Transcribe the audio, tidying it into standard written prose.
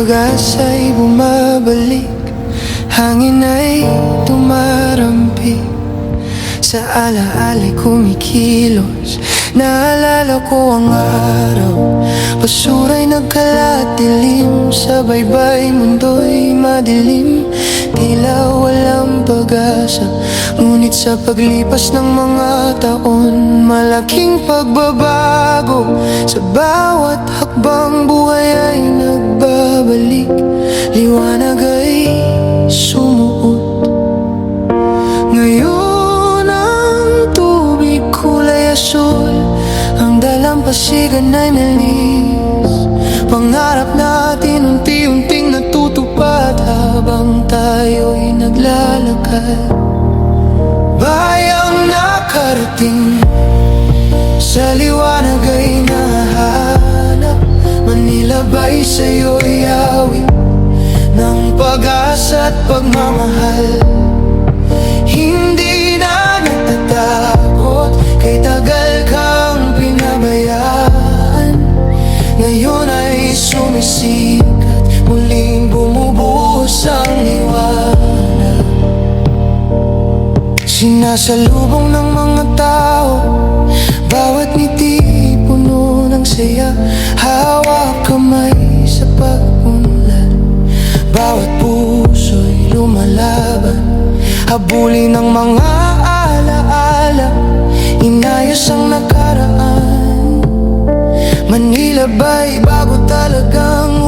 pag-asa'y bumabalik, hangin ay tumarampi, sa alaala'y kumikilos. Naalala ko ang araw, basura'y nagkalat dilim, sa baybay mundo'y madilim, tila walang pag-asa. Ngunit sa paglipas ng mga taon, malaking pagbabago, sa bawat hakbang buhay ay nagbabalik, liwanag ay sumuot. Ngayon ang tubig kulay asul, ang dalampasigan ay melis, pangarap natin unti-unting natutupad habang tayo'y naglalakad. Bayang nakarating, sa liwanag ay nahahanap, Manila ba'y sa'yo'y awit ng pag-asa at pagmamahal. Hindi na natatakot, kay tagal kang pinabayaan, ngayon ay sumisikat, muling bumubuhos ang liwanag. Sinasalubong ng mga tao, bawat ngiti puno ng saya, hawak kamay sa pag-unlad, bawat puso'y lumalaban, habulin ng mga alaala, inayos ang nakaraan. Manila ba'y bago talagang